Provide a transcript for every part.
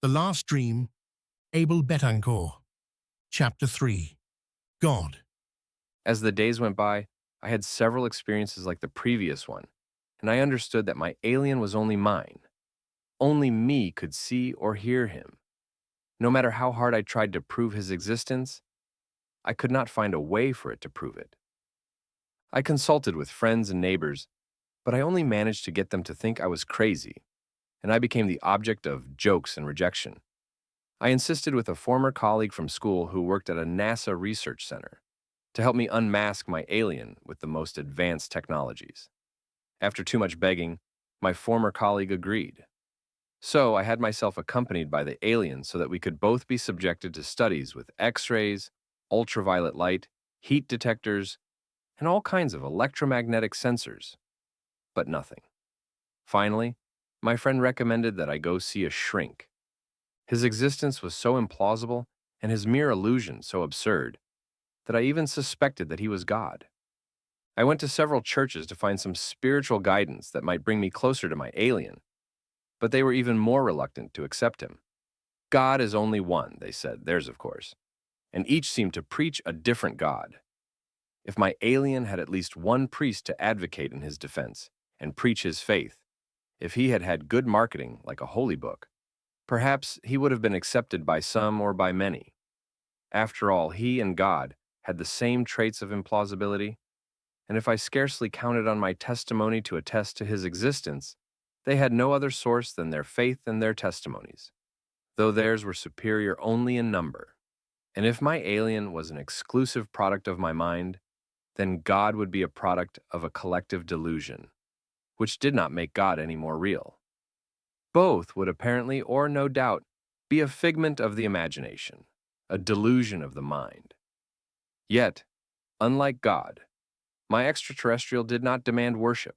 The Last Dream, Abel Betancourt. Chapter 3. God. As the days went by, I had several experiences like the previous one, and I understood that my alien was only mine. Only me could see or hear him. No matter how hard I tried to prove his existence, I could not find a way for it to prove it. I consulted with friends and neighbors, but I only managed to get them to think I was crazy, and I became the object of jokes and rejection. I insisted with a former colleague from school who worked at a NASA research center to help me unmask my alien with the most advanced technologies. After too much begging, my former colleague agreed. So I had myself accompanied by the alien so that we could both be subjected to studies with X-rays, ultraviolet light, heat detectors, and all kinds of electromagnetic sensors. But nothing. Finally, my friend recommended that I go see a shrink. His existence was so implausible and his mere illusion so absurd that I even suspected that he was God. I went to several churches to find some spiritual guidance that might bring me closer to my alien, but they were even more reluctant to accept him. God is only one, they said, theirs of course, and each seemed to preach a different God. If my alien had at least one priest to advocate in his defense and preach his faith, if he had had good marketing like a holy book, perhaps he would have been accepted by some or by many. After all, he and God had the same traits of implausibility, and if I scarcely counted on my testimony to attest to his existence, they had no other source than their faith and their testimonies, though theirs were superior only in number. And if my alien was an exclusive product of my mind, then God would be a product of a collective delusion, which did not make God any more real. Both would apparently, or no doubt, be a figment of the imagination, a delusion of the mind. Yet, unlike God, my extraterrestrial did not demand worship,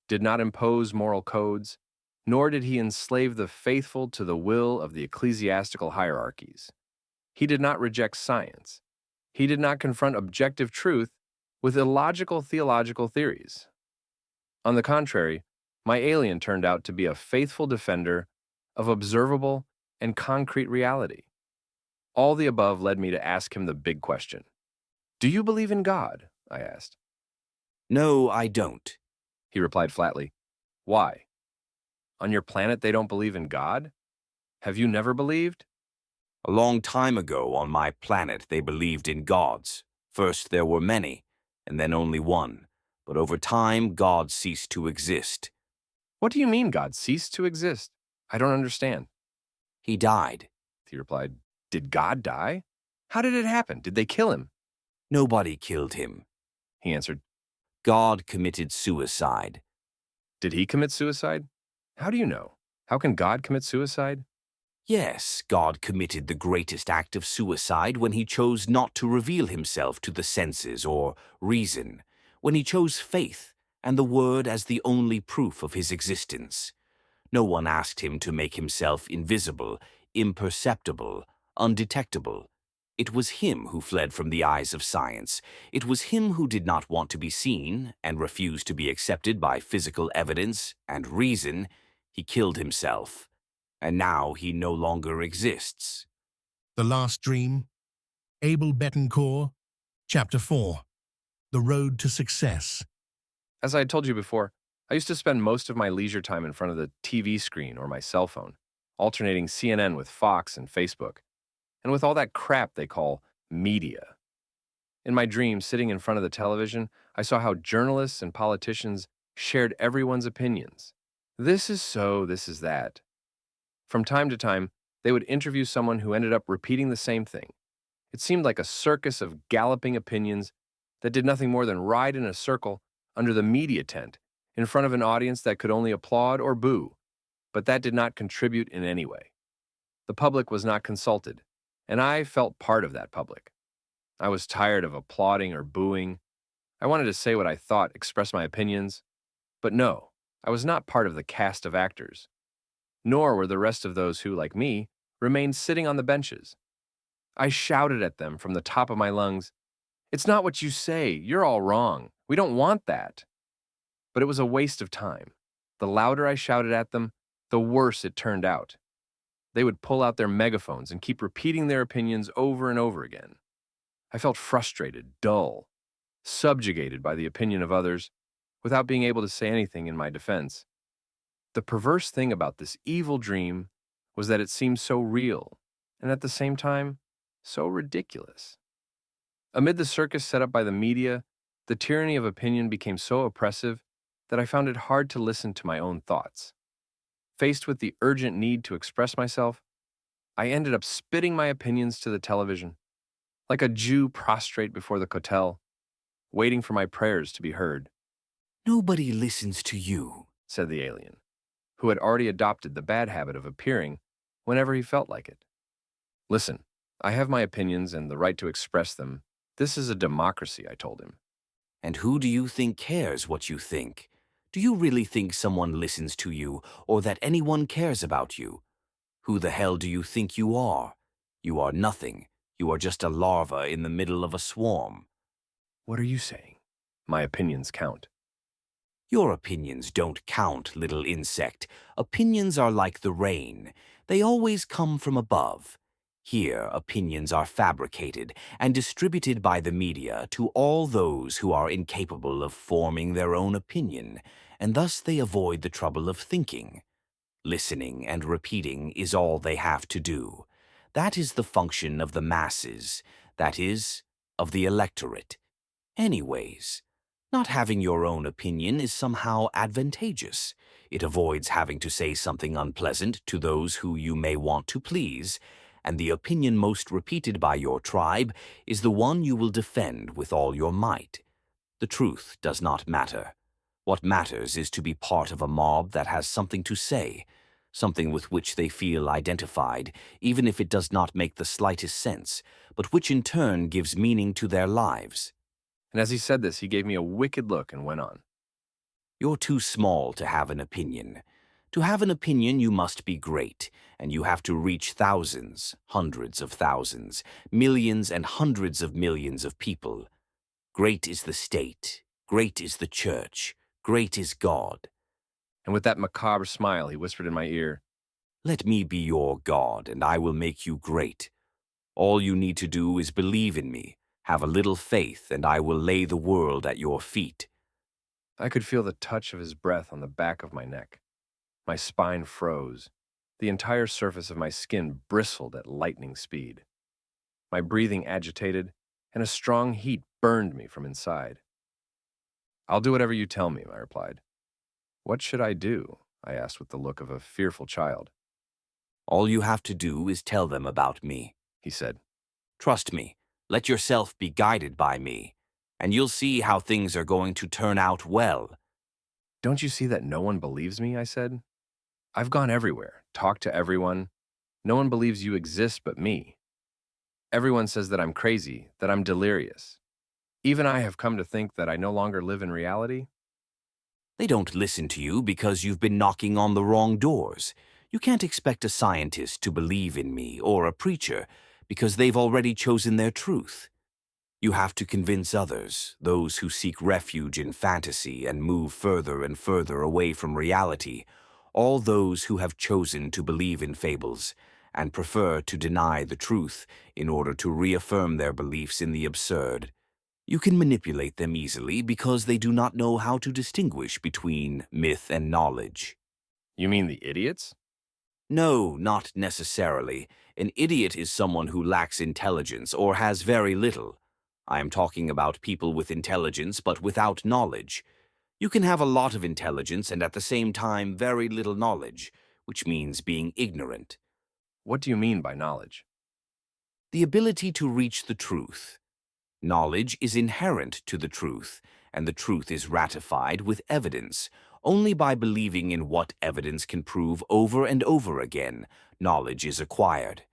did not impose moral codes, nor did he enslave the faithful to the will of the ecclesiastical hierarchies. He did not reject science. He did not confront objective truth with illogical theological theories. On the contrary, my alien turned out to be a faithful defender of observable and concrete reality. All the above led me to ask him the big question. "Do you believe in God?" I asked. No, I don't. He replied flatly. "Why? On your planet they don't believe in God? Have you never believed?" A long time ago on my planet they believed in gods. First there were many, and then only one. But over time, God ceased to exist. "What do you mean God ceased to exist? I don't understand." He died. He replied. "Did God die? How did it happen? Did they kill him?" Nobody killed him. He answered. God committed suicide. "Did he commit suicide? How do you know? How can God commit suicide?" Yes, God committed the greatest act of suicide when he chose not to reveal himself to the senses or reason, when he chose faith and the word as the only proof of his existence. No one asked him to make himself invisible, imperceptible, undetectable. It was him who fled from the eyes of science. It was him who did not want to be seen and refused to be accepted by physical evidence and reason. He killed himself. And now he no longer exists. The Last Dream, Abel Betancourt. Chapter 4. The Road to Success. As I had told you before, I used to spend most of my leisure time in front of the TV screen or my cell phone, alternating CNN with Fox and Facebook, and with all that crap they call media. In my dreams, sitting in front of the television, I saw how journalists and politicians shared everyone's opinions. This is so, this is that. From time to time, they would interview someone who ended up repeating the same thing. It seemed like a circus of galloping opinions that did nothing more than ride in a circle under the media tent in front of an audience that could only applaud or boo, but that did not contribute in any way. The public was not consulted, and I felt part of that public. I was tired of applauding or booing. I wanted to say what I thought, express my opinions, but no, I was not part of the cast of actors. Nor were the rest of those who, like me, remained sitting on the benches. I shouted at them from the top of my lungs, "It's not what you say. You're all wrong. We don't want that." But it was a waste of time. The louder I shouted at them, the worse it turned out. They would pull out their megaphones and keep repeating their opinions over and over again. I felt frustrated, dull, subjugated by the opinion of others, without being able to say anything in my defense. The perverse thing about this evil dream was that it seemed so real, and at the same time, so ridiculous. Amid the circus set up by the media, the tyranny of opinion became so oppressive that I found it hard to listen to my own thoughts. Faced with the urgent need to express myself, I ended up spitting my opinions to the television, like a Jew prostrate before the kotel, waiting for my prayers to be heard, Nobody listens to you. said the alien, who had already adopted the bad habit of appearing whenever he felt like it. Listen, I have my opinions and the right to express them. This is a democracy, I told him. And who do you think cares what you think? Do you really think someone listens to you or that anyone cares about you? Who the hell do you think you are? You are nothing. You are just a larva in the middle of a swarm. What are you saying? My opinions count. Your opinions don't count, little insect. Opinions are like the rain. They always come from above. Here, opinions are fabricated and distributed by the media to all those who are incapable of forming their own opinion, and thus they avoid the trouble of thinking. Listening and repeating is all they have to do. That is the function of the masses, that is, of the electorate. Anyways, not having your own opinion is somehow advantageous. It avoids having to say something unpleasant to those who you may want to please, and the opinion most repeated by your tribe is the one you will defend with all your might. The truth does not matter. What matters is to be part of a mob that has something to say, something with which they feel identified, even if it does not make the slightest sense, but which in turn gives meaning to their lives. And as he said this, he gave me a wicked look and went on. You're too small to have an opinion. To have an opinion, you must be great, and you have to reach thousands, hundreds of thousands, millions and hundreds of millions of people. Great is the state, great is the church, great is God. And with that macabre smile, he whispered in my ear, Let me be your God, and I will make you great. All you need to do is believe in me, have a little faith, and I will lay the world at your feet. I could feel the touch of his breath on the back of my neck. My spine froze. The entire surface of my skin bristled at lightning speed. My breathing agitated, and a strong heat burned me from inside. I'll do whatever you tell me, I replied. What should I do? I asked with the look of a fearful child. All you have to do is tell them about me, He said. Trust me, let yourself be guided by me, and you'll see how things are going to turn out well. Don't you see that no one believes me? I said. I've gone everywhere, talked to everyone. No one believes you exist but me. Everyone says that I'm crazy, that I'm delirious. Even I have come to think that I no longer live in reality. They don't listen to you because you've been knocking on the wrong doors. You can't expect a scientist to believe in me or a preacher because they've already chosen their truth. You have to convince others, those who seek refuge in fantasy and move further and further away from reality, all those who have chosen to believe in fables and prefer to deny the truth in order to reaffirm their beliefs in the absurd. You can manipulate them easily because they do not know how to distinguish between myth and knowledge. You mean the idiots? No, not necessarily. An idiot is someone who lacks intelligence or has very little. I am talking about people with intelligence but without knowledge. You can have a lot of intelligence and at the same time very little knowledge, which means being ignorant. What do you mean by knowledge? The ability to reach the truth. Knowledge is inherent to the truth, and the truth is ratified with evidence. Only by believing in what evidence can prove over and over again, knowledge is acquired.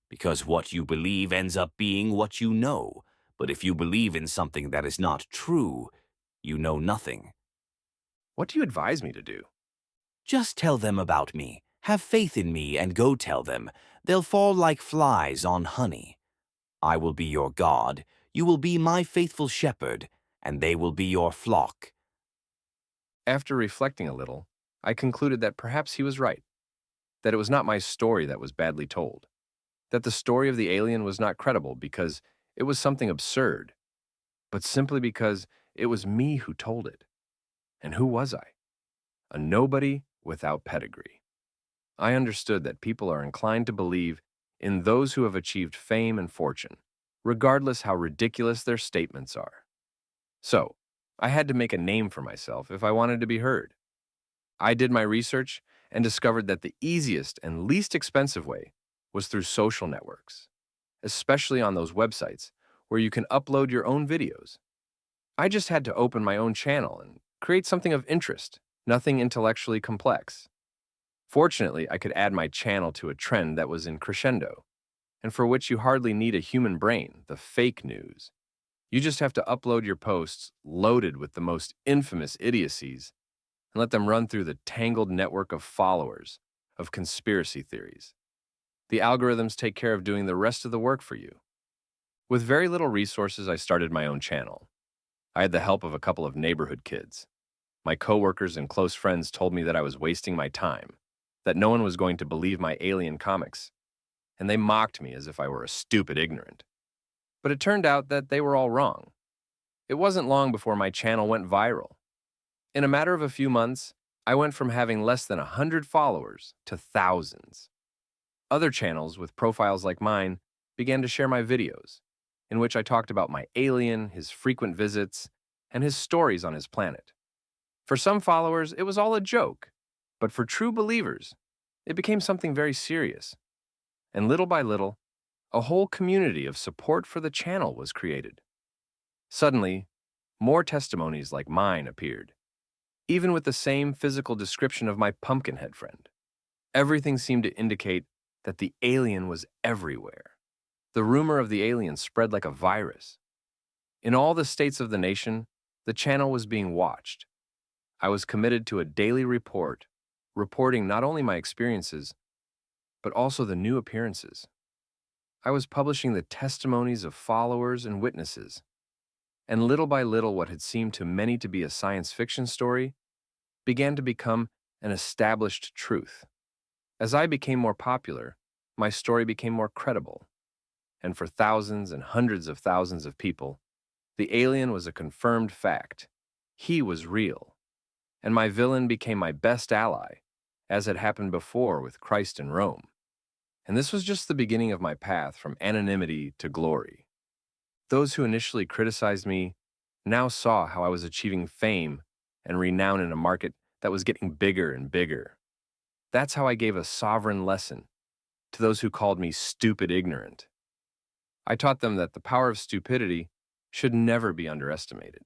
Because what you believe ends up being what you know, but if you believe in something that is not true, you know nothing. What do you advise me to do? Just tell them about me. Have faith in me and go tell them. They'll fall like flies on honey. I will be your God, you will be my faithful shepherd, and they will be your flock. After reflecting a little, I concluded that perhaps he was right. that it was not my story that was badly told, that the story of the alien was not credible because it was something absurd, but simply because it was me who told it. And who was I? A nobody without pedigree. I understood that people are inclined to believe in those who have achieved fame and fortune, regardless how ridiculous their statements are. So, I had to make a name for myself if I wanted to be heard. I did my research and discovered that the easiest and least expensive way was through social networks, especially on those websites where you can upload your own videos. I just had to open my own channel and create something of interest, nothing intellectually complex. Fortunately, I could add my channel to a trend that was in crescendo, and for which you hardly need a human brain, the fake news. You just have to upload your posts loaded with the most infamous idiocies and let them run through the tangled network of followers, of conspiracy theories. The algorithms take care of doing the rest of the work for you. With very little resources, I started my own channel. I had the help of a couple of neighborhood kids. My coworkers and close friends told me that I was wasting my time, that no one was going to believe my alien comics, and they mocked me as if I were a stupid ignorant. But it turned out that they were all wrong. It wasn't long before my channel went viral. In a matter of a few months, I went from having less than 100 followers to thousands. Other channels with profiles like mine began to share my videos, in which I talked about my alien, his frequent visits, and his stories on his planet. For some followers, it was all a joke, but for true believers, it became something very serious. And little by little, a whole community of support for the channel was created. Suddenly, more testimonies like mine appeared, even with the same physical description of my pumpkinhead friend. Everything seemed to indicate that the alien was everywhere. The rumor of the alien spread like a virus. In all the states of the nation, the channel was being watched. I was committed to a daily report, reporting not only my experiences, but also the new appearances. I was publishing the testimonies of followers and witnesses, and little by little what had seemed to many to be a science fiction story began to become an established truth. As I became more popular, my story became more credible, and for thousands and hundreds of thousands of people, the alien was a confirmed fact. He was real, and my villain became my best ally, as had happened before with Christ in Rome. And this was just the beginning of my path from anonymity to glory. Those who initially criticized me now saw how I was achieving fame and renown in a market that was getting bigger and bigger. That's how I gave a sovereign lesson to those who called me stupid ignorant. I taught them that the power of stupidity should never be underestimated.